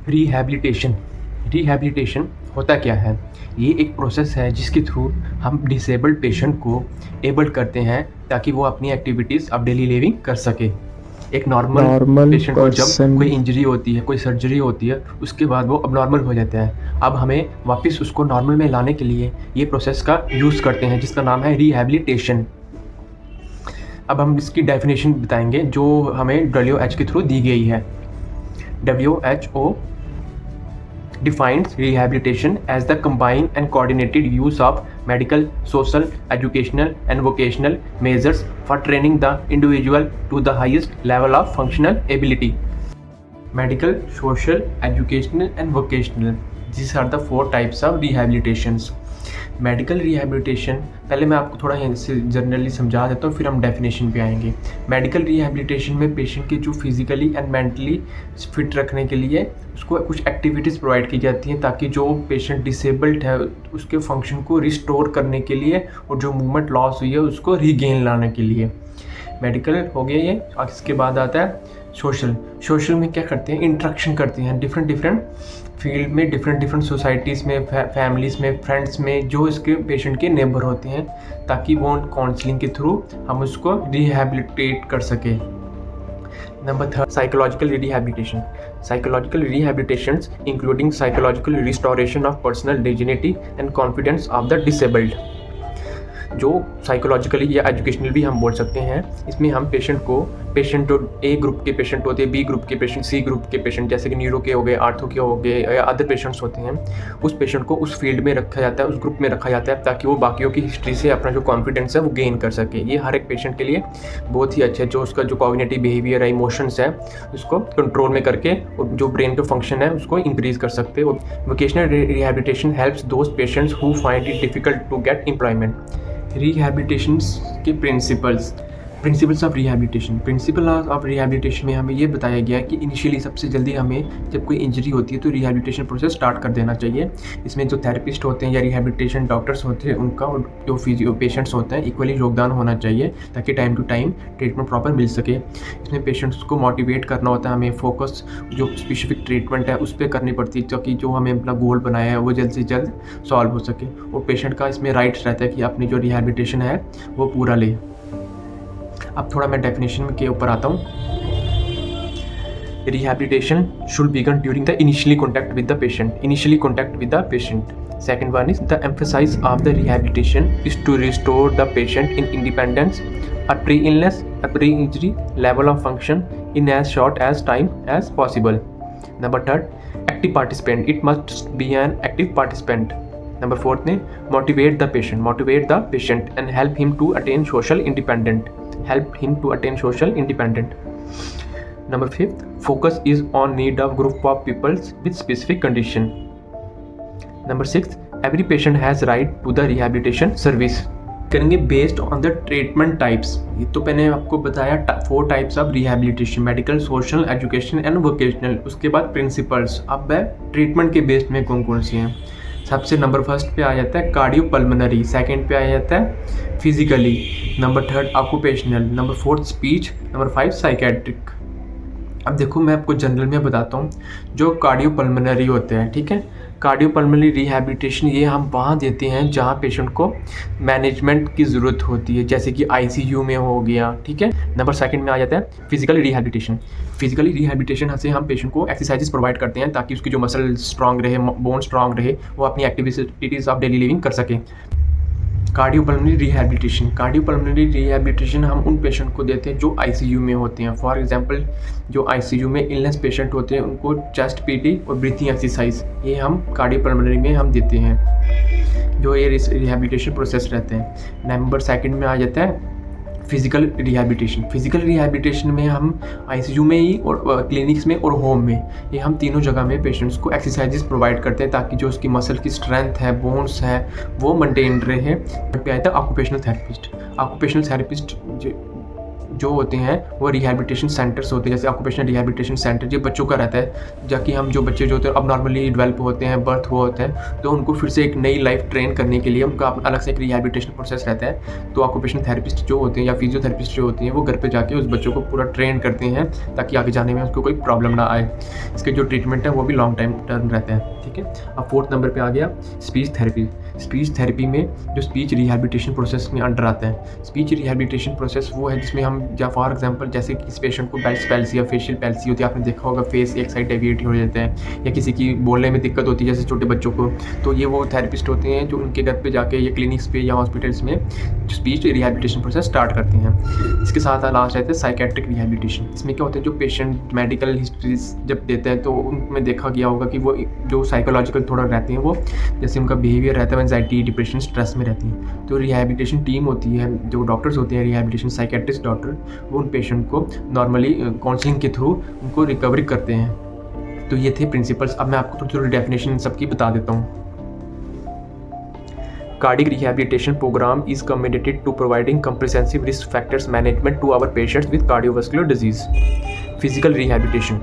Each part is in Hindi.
रिहैबिलिटेशन रिहैबिलिटेशन होता क्या है? ये एक प्रोसेस है जिसके थ्रू हम डिसेबल्ड पेशेंट को एबल करते हैं ताकि वो अपनी एक्टिविटीज़ अब डेली लिविंग कर सके। एक नॉर्मल नॉर्मल पेशेंट को जब पर्सन कोई इंजरी होती है, कोई सर्जरी होती है, उसके बाद वो अब नॉर्मल हो जाता है। अब हमें वापस उसको नॉर्मल में लाने के लिए ये प्रोसेस का यूज़ करते हैं जिसका नाम है रिहैबिलिटेशन। अब हम इसकी डेफिनेशन बताएंगे जो हमें WHO के थ्रू दी गई है। WHO defines rehabilitation as the combined and coordinated use of medical, social, educational, and vocational measures for training the individual to the highest level of functional ability. Medical, social, educational, and vocational. These are the 4 types of rehabilitations. Medical rehabilitation पहले मैं आपको थोड़ा यहाँ जनरली समझा देता हूँ, फिर हम डेफिनेशन पे आएंगे। मेडिकल रिहैबिलिटेशन में पेशेंट के जो फिजिकली एंड मेंटली फिट रखने के लिए उसको कुछ एक्टिविटीज़ प्रोवाइड की जाती हैं ताकि जो पेशेंट डिसेबल्ड है उसके फंक्शन को रिस्टोर करने के लिए और जो मूवमेंट लॉस हुई है उसको रीगेन लाने के लिए। मेडिकल हो गया ये। और इसके बाद आता है सोशल में क्या करते हैं? इंटरेक्शन करते हैं डिफरेंट फील्ड में, डिफरेंट सोसाइटीज़ में, फैमिलीज़ में, फ्रेंड्स में, जो इसके पेशेंट के नेबर होते हैं ताकि वो काउंसलिंग के थ्रू हम उसको रिहैबिलिटेट कर सके। Number 3, psychological rehabilitations including psychological restoration of personal dignity and confidence of the disabled. जो साइकोलॉजिकली या एजुकेशनल भी हम बोल सकते हैं। इसमें हम पेशेंट ए ग्रुप के पेशेंट होते हैं, बी ग्रुप के पेशेंट, सी ग्रुप के पेशेंट, जैसे कि न्यूरो के हो गए, आर्थो के हो गए या अदर पेशेंट्स होते हैं, उस पेशेंट को उस फील्ड में रखा जाता है, उस ग्रुप में रखा जाता है ताकि वो बाकियों की हिस्ट्री से अपना जो कॉन्फिडेंस है वो गेन कर सके। ये हर एक पेशेंट के लिए बहुत ही अच्छा है। जो उसका जो कॉग्निटिव बिहेवियर है, इमोशंस है, उसको कंट्रोल में करके और जो ब्रेन का फंक्शन है उसको इंक्रीज कर सकते हैं। Vocational rehabilitation helps those patients who find it difficult to get employment. Rehabilitations के principles of rehabilitation. Principle of rehabilitation में हमें ये बताया गया है कि इनिशियली सबसे जल्दी हमें जब कोई इंजरी होती है तो रिहैबिलिटेशन प्रोसेस स्टार्ट कर देना चाहिए। इसमें जो थेरेपिस्ट होते हैं या रिहैबिलिटेशन डॉक्टर्स होते हैं उनका और जो फिजियो पेशेंट्स होते हैं इक्वली योगदान होना चाहिए ताकि time to time treatment proper मिल सके। इसमें पेशेंट्स को मोटिवेट करना होता है, हमें फोकस जो स्पेसिफिक ट्रीटमेंट है उस पर करनी पड़ती है ताकि जो हमें अपना गोल बनाया है वो जल्द से जल्द सॉल्व हो सके। और पेशेंट का इसमें राइट्स रहता है कि अपनी जो रिहैबिलिटेशन है वो पूरा ले। अब थोड़ा मैं डेफिनेशन के ऊपर आता हूँ। Rehabilitation should begin during the initially contact with the patient. Second one is the emphasis of the rehabilitation is to restore the patient in independence, a pre-illness, a pre-injury level of function in as short as time as possible. Number 3, active participant. It must be an active participant. Number 4 ने motivate the patient and help him to attain social independence. Number 5, focus is on need of group of people with specific condition. Number 6, every patient has right to the rehabilitation service. करेंगे based on the treatment types. ये तो मैंने आपको बताया 4 types of rehabilitation, medical, social, education and vocational. उसके बाद प्रिंसिपल्स। अब ट्रीटमेंट के बेस्ड में कौन कौन सी हैं? सबसे नंबर 1 पे आ जाता है कार्डियोपल्मोनरी, सेकंड पे आ जाता है physically, number 3 occupational, number 4 speech, number 5 psychiatric. अब देखो मैं आपको जनरल में बताता हूँ। जो कार्डियोपल्मोनरी होते हैं, ठीक है, कार्डियोपल्मोनरी रिहैबिलिटेशन ये हम वहाँ देते हैं जहाँ पेशेंट को मैनेजमेंट की ज़रूरत होती है, जैसे कि ICU में हो गया, ठीक है। नंबर 2 में आ जाता है फिजिकल रिहैबिलिटेशन से हम पेशेंट को एक्सरसाइजेस प्रोवाइड करते हैं ताकि उसकी जो मसल स्ट्रांग रहे, बोन स्ट्रांग रहे, वो अपनी एक्टिविटीज़ ऑफ डेली लिविंग कर सके। कार्डियोपल्मोनरी रिहैबिलिटेशन हम उन पेशेंट को देते हैं जो ICU में होते हैं। फॉर एग्जांपल जो ICU में इलनेस पेशेंट होते हैं उनको चेस्ट PT और ब्रीथिंग एक्सरसाइज ये हम कार्डियोपल्मोनरी में हम देते हैं, जो ये रिहैबिलिटेशन प्रोसेस रहते हैं। नंबर 2 में आ जाता है फिजिकल रिहैबिलिटेशन में हम ICU में ही और क्लिनिक्स में और होम में, ये हम तीनों जगह में पेशेंट्स को एक्सरसाइजेस प्रोवाइड करते हैं ताकि जो उसकी मसल की स्ट्रेंथ है, बोन्स है, वो मेंटेन रहे। पे आता है ऑक्यूपेशनल थेरेपिस्ट जो होते हैं वो रिहैबिलिटेशन सेंटर्स होते हैं, जैसे ऑक्यूपेशनल रिहैबिलिटेशन सेंटर जो बच्चों का रहता है, जाकि हम जो बच्चे जो होते हैं अब नॉर्मली डेवलप होते हैं, बर्थ हुआ होता है, तो उनको फिर से एक नई लाइफ ट्रेन करने के लिए उनका अलग से एक रिहैबिलिटेशन प्रोसेस रहता है। तो ऑक्यूपेशनल थेरेपिस्ट जो होते हैं या फिजियोथेरेपिस्ट जो होती हैं वो घर पे जाके उस बच्चों को पूरा ट्रेन करते हैं ताकि आगे जाने में उसको कोई प्रॉब्लम ना आए। इसके जो ट्रीटमेंट है वो भी लॉन्ग टाइम टर्म रहता है, ठीक है। अब 4th नंबर पे आ गया स्पीच थेरेपी। स्पीच थेरेपी में जो स्पीच रिहैबिलिटेशन प्रोसेस में अंडर आता है। स्पीच रिहैबिलिटेशन प्रोसेस वो है जिसमें हम या फॉर एग्जांपल जैसे किसी पेशेंट को बेल्स पैल्सी या फेशियल पैल्सी होती है, आपने देखा होगा फेस एक साइड डेविएट हो जाता है, या किसी की बोलने में दिक्कत होती है जैसे छोटे बच्चों को, तो ये वो थेरेपिस्ट होते हैं जो उनके घर पे जाके या क्लिनिक्स पे या हॉस्पिटल्स में स्पीच रिहैबिलिटेशन प्रोसेस स्टार्ट करते हैं। इसके साथ लास्ट रहते हैं साइकेट्रिक रिहैबिलिटेशन। इसमें क्या होता है, जो पेशेंट मेडिकल हिस्ट्रीज जब देते हैं तो उनमें देखा गया होगा कि वो जो साइकोलॉजिकल थोड़ा रहते हैं, वो जैसे उनका बिहेवियर रहता है एंजाइटी, डिप्रेशन, स्ट्रेस में रहती हैं। तो रिहैबिलिटेशन टीम होती है, जो डॉक्टर्स होते हैं रिहैबिलिटेशन साइकेट्रिस्ट डॉक्टर, वो उन पेशेंट को नॉर्मली काउंसलिंग के थ्रू उनको रिकवरी करते हैं। तो ये थे प्रिंसिपल्स। अब मैं आपको थोड़ी डेफिनेशन सबकी बता देता हूँ। Cardiac rehabilitation program is committed to providing comprehensive risk factors management to our patients with cardiovascular disease. Physical rehabilitation.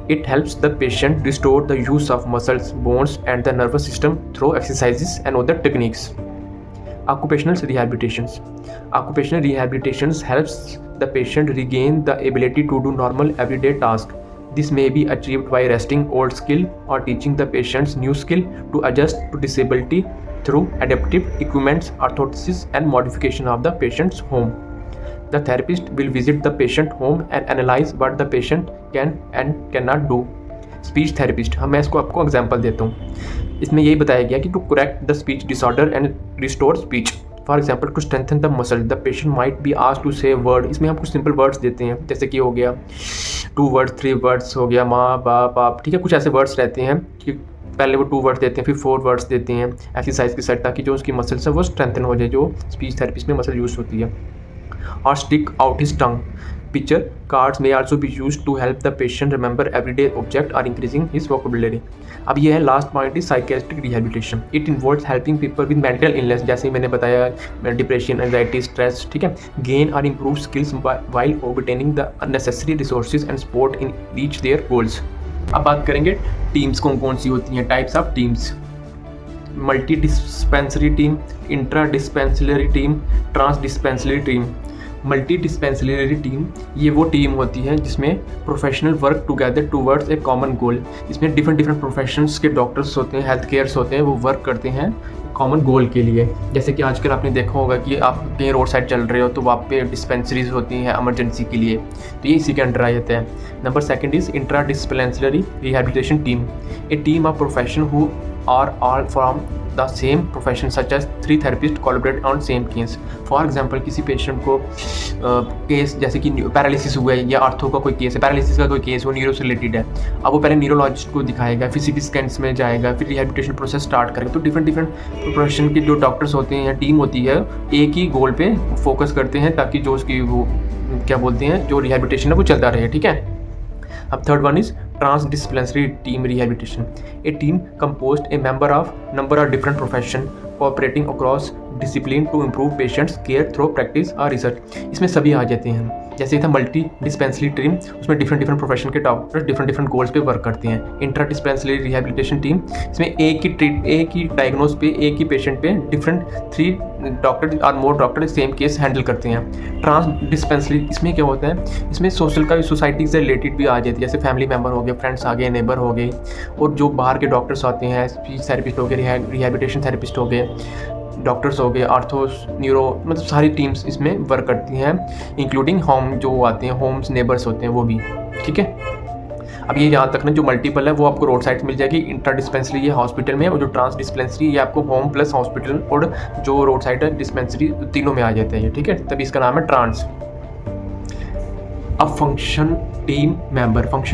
It helps the patient restore the use of muscles, bones, and the nervous system through exercises and other techniques. Occupational rehabilitations. Occupational rehabilitations helps the patient regain the ability to do normal everyday tasks. This may be achieved by resting old skill or teaching the patient's new skill to adjust to disability through adaptive equipments, orthosis, and modification of the patient's home. The therapist will visit the patient home and analyze what the patient can and cannot do. Speech therapist, मैं इसको आपको एग्जांपल देता हूँ। इसमें यही बताया गया कि to correct the speech disorder and restore speech. For example, to strengthen the muscle, the patient might be asked to say a word. इसमें हम कुछ सिंपल वर्ड्स देते हैं, जैसे कि हो गया 2 वर्ड्स 3 वर्ड्स हो गया माँ बाप आप, ठीक है। कुछ ऐसे वर्ड्स रहते हैं कि पहले वो 2 वर्ड्स देते हैं, फिर 4 वर्ड्स देते हैं एक्सरसाइज के साथ, ताकि जो उसकी मसल्स है वो स्ट्रेंथन हो जाए, जो स्पीच थेरेपिस्ट में मसल यूज होती है। और stick out his tongue picture cards में also be use to help the patient remember everyday object और इंक्रीजिंग हिज वोकेबुलरी। अब ये है last point is psychiatric rehabilitation. It involves helping people with mental illness, जैसे मैंने बताया डिप्रेशन, एंजाइटी, स्ट्रेस, ठीक है, गेन और improve skills while obtaining the necessary resources and support in reach their goals. अब बात करेंगे टीम्स कौन कौन सी होती हैं, types of teams. Multi dispensary team, intra dispensary team, trans dispensary team. Multi dispensary team ये वो टीम होती है जिसमें professional work together towards a common goal. इसमें डिफरेंट प्रोफेशंस के डॉक्टर्स होते हैं, हेल्थ केयर्स होते हैं, वो वर्क करते हैं कॉमन गोल के लिए। जैसे कि आजकल आपने देखा होगा कि आप कहीं रोड साइड चल रहे हो तो वहाँ पे डिस्पेंसरीज होती हैं इमरजेंसी के लिए, तो ये इसी के अंडर आ जाते हैं। Number 2 is intra dispensary rehabilitation team. A team of profession who are all from the same profession such as 3 therapist collaborate on same case. For example किसी पेशेंट को केस जैसे कि पैरालिसिस हुआ है या आर्थो का कोई केस है, पैरालिसिस का कोई केस वो न्यूरो से रिलेटेड है, अब वो पहले न्यूरोलॉजिस्ट को दिखाएगा, फिर सीटी स्कैन्स में जाएगा, फिर रिहैबिलिटेशन प्रोसेस स्टार्ट करेगा। तो डिफरेंट प्रोफेशन के जो डॉक्टर्स होते हैं या टीम होती है एक ही गोल पे फोकस करते हैं ताकि जो उसकी वो क्या बोलते हैं जो रिहैबिलिटेशन है वो चलता रहे, ठीक है। अब 3rd one is transdisciplinary team rehabilitation. A team composed a number of different profession cooperating across discipline to improve patients care through practice और research. इसमें सभी आ जाते हैं। जैसे था मल्टी डिस्पेंसरी टीम, उसमें डिफरेंट प्रोफेशन के डॉक्टर डिफरेंट गोल्स पे वर्क करते हैं। इंट्रा डिस्पेंसरी रिहैबिलिटेशन टीम, इसमें एक ही डायग्नोज पे एक ही पेशेंट पे डिफरेंट 3 डॉक्टर और मोर डॉक्टर सेम केस हैंडल करते हैं। ट्रांस डिस्पेंसरी इसमें क्या होता है, इसमें सोशल का सोसाइटी से रिलेटेड भी आ जाती है, जैसे फैमिली मेम्बर हो गए, फ्रेंड्स आ गए, नेबर हो गए, और जो बाहर के डॉक्टर्स आते हैं, स्पीच थेरेपिस्ट हो गए, रिहैबिलिटेशन थेरेपिस्ट हो गए, डॉक्टर्स हो गए, आर्थो, न्यूरो, मतलब सारी टीम्स इसमें वर्क करती हैं, इंक्लूडिंग होम जो आते हैं, होम्स नेबर्स होते हैं वो भी, ठीक है। अब ये यहाँ तक ना जो मल्टीपल है वो आपको रोड साइड मिल जाएगी। इंट्रा डिस्पेंसरी ये हॉस्पिटल में, और जो ट्रांस डिस्पेंसरी ये आपको होम प्लस हॉस्पिटल और जो रोड साइड है डिस्पेंसरी तीनों में आ जाते हैं, ठीक है, तभी इसका नाम है ट्रांस। अब function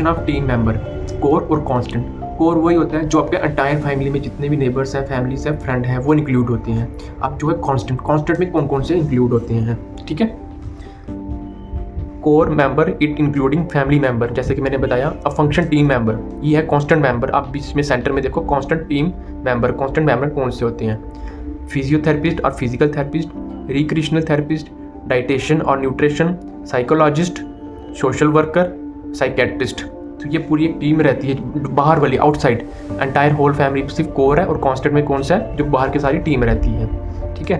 of team member, core और कांस्टेंट। कोर वही होता है जो आपके एंटायर फैमिली में जितने भी नेबर्स हैं, फैमिलीज हैं, फ्रेंड हैं, वो इंक्लूड होते हैं। अब जो है कांस्टेंट में कौन कौन से इंक्लूड होते हैं, ठीक है। Core member it including family member, जैसे कि मैंने बताया। अब फंक्शन टीम मेंबर ये है कांस्टेंट मेंबर। आप बीच में सेंटर में देखो constant team member, constant member कौन से होते हैं, फिजियोथेरेपिस्ट और physical therapist, recreational therapist, dietitian और nutrition, psychologist, social worker, psychiatrist. तो ये पूरी एक टीम रहती है बाहर वाली, आउटसाइड। एंटायर होल फैमिली सिर्फ कोर है, और कॉन्स्टेंट में कौन सा है, जो बाहर की सारी टीम रहती है। ठीक है,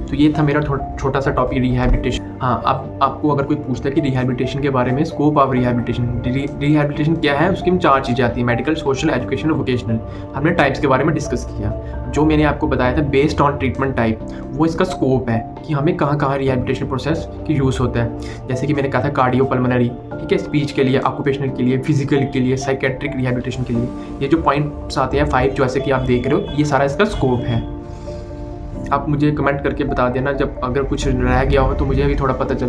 तो ये था मेरा छोटा सा टॉपिक रिहैबिलिटेशन। हाँ, अब आपको अगर कोई पूछता है कि रिहैबिलिटेशन के बारे में, स्कोप ऑफ रिहैबिलिटेशन, रिहैबिलिटेशन क्या है, उसकी में 4 चीज़ें आती हैं, मेडिकल, सोशल, एजुकेशन और वोकेशनल। हमने टाइप्स के बारे में डिस्कस किया। जो मैंने आपको बताया था बेस्ड ऑन ट्रीटमेंट टाइप, वो इसका स्कोप है कि हमें कहाँ कहाँ रिहैबिलिटेशन प्रोसेस की यूज़ होता है। जैसे कि मैंने कहा था कार्डियोपल्मोनरी, ठीक है, स्पीच के लिए, ऑक्यूपेशनल के लिए, फिजिकल के लिए, साइकेट्रिक रिहैबिलिटेशन के लिए। ये जो पॉइंट्स आते हैं 5 जैसे कि आप देख रहे हो, ये सारा इसका स्कोप है। आप मुझे कमेंट करके बता देना जब अगर कुछ रह गया हो, तो मुझे भी थोड़ा पता चल